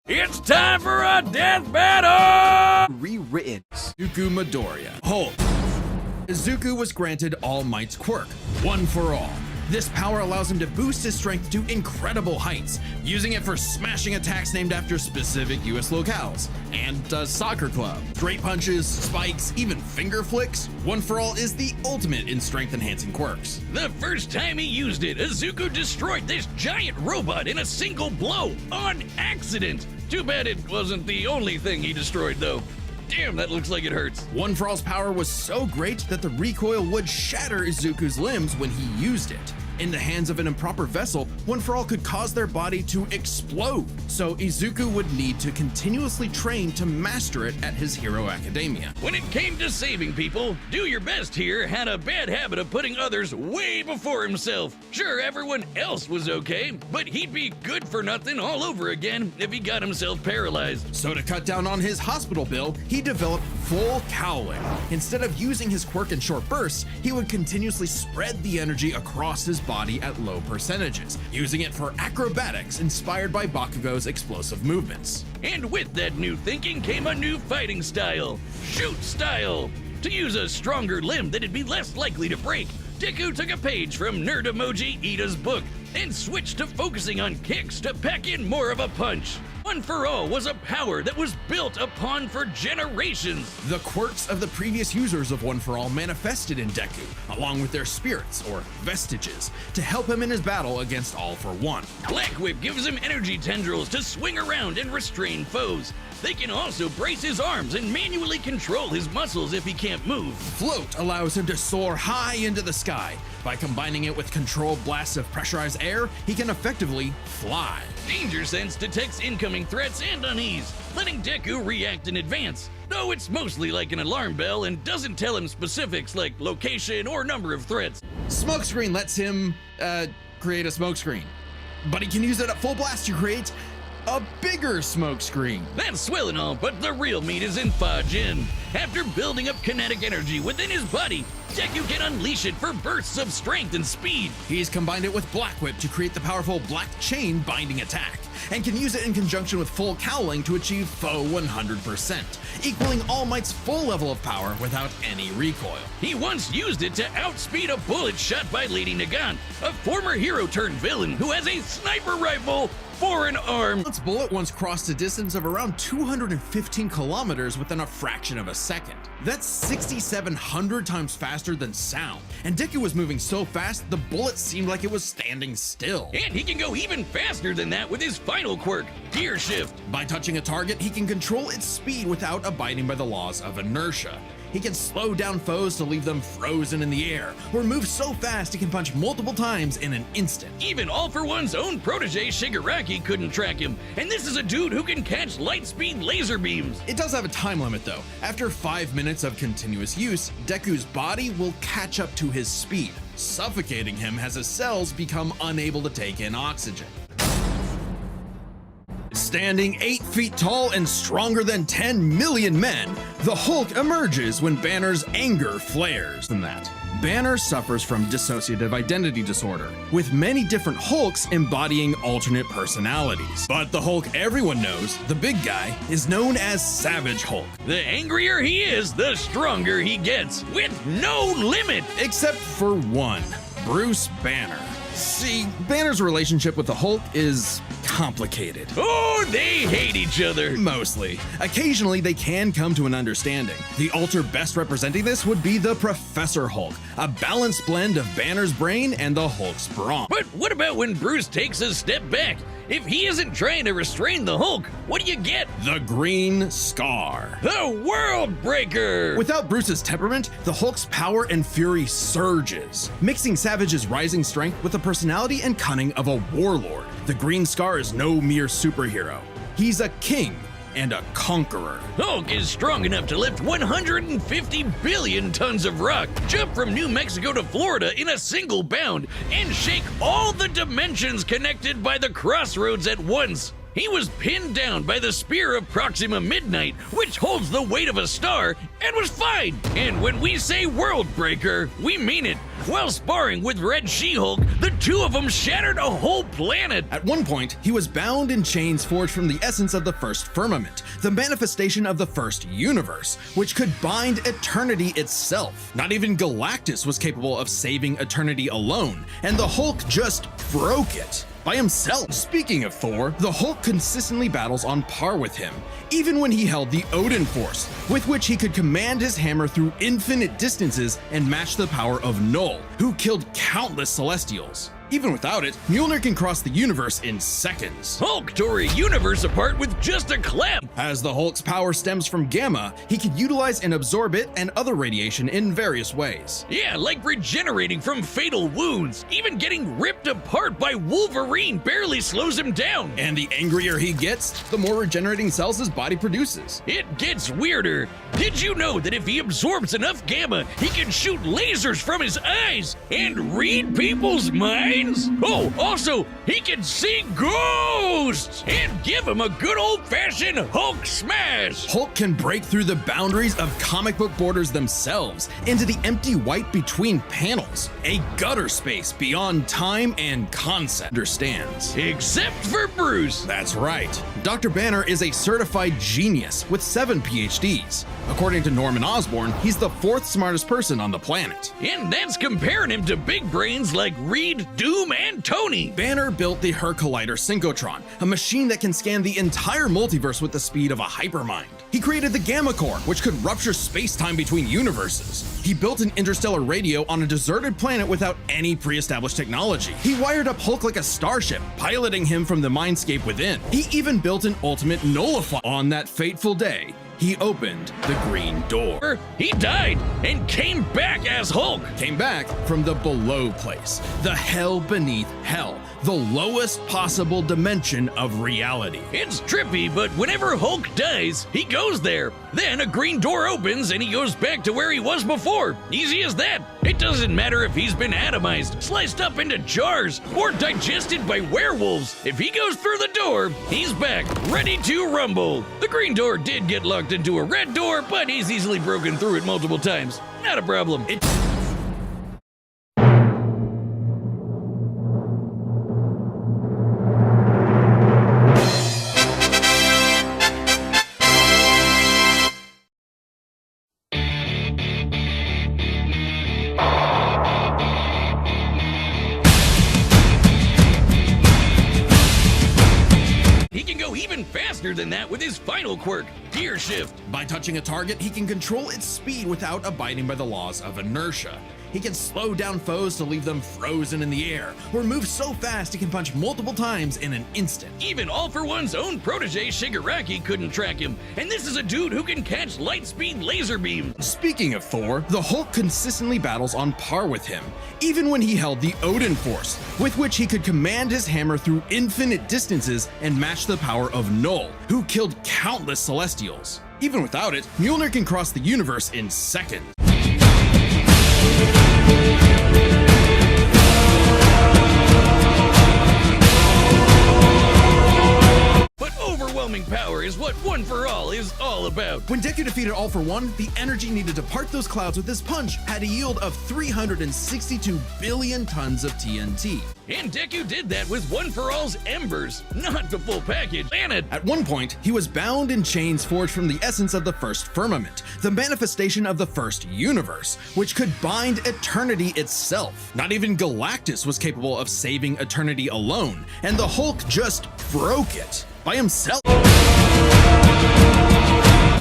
It's time for a death battle! Rewritten. Deku Midoriya. Hulk. Izuku was granted All Might's quirk, One for All. This power allows him to boost his strength to incredible heights, using it for smashing attacks named after specific US locales, and a soccer club. Straight punches, spikes, even finger flicks, One for All is the ultimate in strength-enhancing quirks. The first time he used it, Izuku destroyed this giant robot in a single blow, on accident. Too bad it wasn't the only thing he destroyed, though. Damn, that looks like it hurts. One for All's power was so great that the recoil would shatter Izuku's limbs when he used it. In the hands of an improper vessel, One for All could cause their body to explode, so Izuku would need to continuously train to master it at his Hero Academia. When it came to saving people, Do Your Best here had a bad habit of putting others way before himself. Sure, everyone else was okay, but he'd be good for nothing all over again if he got himself paralyzed. So to cut down on his hospital bill, he developed full cowling. Instead of using his quirk in short bursts, he would continuously spread the energy across his body at low percentages, using it for acrobatics inspired by Bakugo's explosive movements. And with that new thinking came a new fighting style, Shoot Style. To use a stronger limb that'd be less likely to break, Deku took a page from Nerd Emoji Ida's book and switched to focusing on kicks to pack in more of a punch. One for All was a power that was built upon for generations. The quirks of the previous users of One for All manifested in Deku, along with their spirits, or vestiges, to help him in his battle against All for One. Black Whip gives him energy tendrils to swing around and restrain foes. They can also brace his arms and manually control his muscles if he can't move. Float allows him to soar high into the sky. By combining it with controlled blasts of pressurized air, he can effectively fly. Danger Sense detects incoming threats and unease, letting Deku react in advance, though it's mostly like an alarm bell and doesn't tell him specifics like location or number of threats. Smokescreen lets him, create a smokescreen. But he can use it at full blast to create a bigger smokescreen. That's swell and all, but the real meat is in Fajin. After building up kinetic energy within his body, Deku can unleash it for bursts of strength and speed. He's combined it with Black Whip to create the powerful Black Chain binding attack, and can use it in conjunction with full cowling to achieve foe 100%, equaling All Might's full level of power without any recoil. He once used it to outspeed a bullet shot by Lady Nagant, a former hero-turned-villain who has a sniper rifle for an arm. Its bullet once crossed a distance of around 215 kilometers within a fraction of a second. That's 6,700 times faster than sound, and Deku was moving so fast the bullet seemed like it was standing still. And he can go even faster than that with his final quirk, Gear Shift. By touching a target, he can control its speed without abiding by the laws of inertia. He can slow down foes to leave them frozen in the air, or move so fast he can punch multiple times in an instant. Even All for One's own protege Shigaraki couldn't track him, and this is a dude who can catch light-speed laser beams. It does have a time limit though. After 5 minutes of continuous use, Deku's body will catch up to his speed, suffocating him as his cells become unable to take in oxygen. Standing 8 feet tall and stronger than 10 million men, the Hulk emerges when Banner's anger flares. Banner suffers from dissociative identity disorder, with many different Hulks embodying alternate personalities. But the Hulk everyone knows, the big guy, is known as Savage Hulk. The angrier he is, the stronger he gets, with no limit. Except for one, Bruce Banner. See, Banner's relationship with the Hulk is complicated. Oh, they hate each other. Mostly. Occasionally, they can come to an understanding. The alter best representing this would be the Professor Hulk, a balanced blend of Banner's brain and the Hulk's brawn. But what about when Bruce takes a step back? If he isn't trying to restrain the Hulk, what do you get? The Green Scar. The World Breaker! Without Bruce's temperament, the Hulk's power and fury surges, mixing Savage's rising strength with the personality and cunning of a warlord. The Green Scar is no mere superhero. He's a king and a conqueror. Hulk is strong enough to lift 150 billion tons of rock, jump from New Mexico to Florida in a single bound, and shake all the dimensions connected by the crossroads at once. he was pinned down by the spear of Proxima Midnight, which holds the weight of a star, and was fine. And when we say world breaker, we mean it. While sparring with Red She-Hulk, the two of them shattered a whole planet. At one point, he was bound in chains forged from the essence of the first firmament, the manifestation of the first universe, which could bind eternity itself. Not even Galactus was capable of saving eternity alone, and the Hulk just broke it by himself. Speaking of Thor, the Hulk consistently battles on par with him, even when he held the Odin Force, with which he could command his hammer through infinite distances and match the power of Null, who killed countless Celestials. Even without it, Mjolnir can cross the universe in seconds. Hulk tore a universe apart with just a clap. As the Hulk's power stems from gamma, he can utilize and absorb it and other radiation in various ways. Yeah, like regenerating from fatal wounds. Even getting ripped apart by Wolverine barely slows him down. And the angrier he gets, the more regenerating cells his body produces. It gets weirder. Did you know that if he absorbs enough gamma, he can shoot lasers from his eyes and read people's minds? Oh, also, he can see ghosts and give him a good old-fashioned Hulk smash. Hulk can break through the boundaries of comic book borders themselves into the empty white between panels, a gutter space beyond time and concept. Understands. Except for Bruce. That's right. Dr. Banner is a certified genius with 7 PhDs. According to Norman Osborn, he's the 4th smartest person on the planet. And that's comparing him to big brains like Reed, Doom, and Tony. Banner built the Her Collider Synchrotron, a machine that can scan the entire multiverse with the speed of a hypermind. He created the Gamma Core, which could rupture space-time between universes. He built an interstellar radio on a deserted planet without any pre-established technology. He wired up Hulk like a starship, piloting him from the mindscape within. He even built an ultimate nullifier. On that fateful day, he opened the Green Door. He died and came back as Hulk. Came back from the below place, the hell beneath hell, the lowest possible dimension of reality. It's trippy, but whenever Hulk dies, he goes there. Then a green door opens and he goes back to where he was before. Easy as that. It doesn't matter if he's been atomized, sliced up into jars, or digested by werewolves. If he goes through the door, he's back, ready to rumble. The green door did get locked into a red door, but he's easily broken through it multiple times. Not a problem. Even faster than that with his final quirk, Gear Shift. By touching a target, he can control its speed without abiding by the laws of inertia. He can slow down foes to leave them frozen in the air, or move so fast he can punch multiple times in an instant. Even All For One's own protege Shigaraki couldn't track him, and this is a dude who can catch light speed laser beams. Speaking of Thor, the Hulk consistently battles on par with him, even when he held the Odin Force, with which he could command his hammer through infinite distances and match the power of Null, who killed countless Celestials. Even without it, Mjolnir can cross the universe in seconds. But overwhelming power is what One For All is all about. When Deku defeated All For One, the energy needed to part those clouds with his punch had a yield of 362 billion tons of TNT. And Deku did that with One For All's embers, not the full package. At one point, he was bound in chains forged from the essence of the first firmament, the manifestation of the first universe, which could bind eternity itself. Not even Galactus was capable of saving eternity alone, and the Hulk just broke it by himself.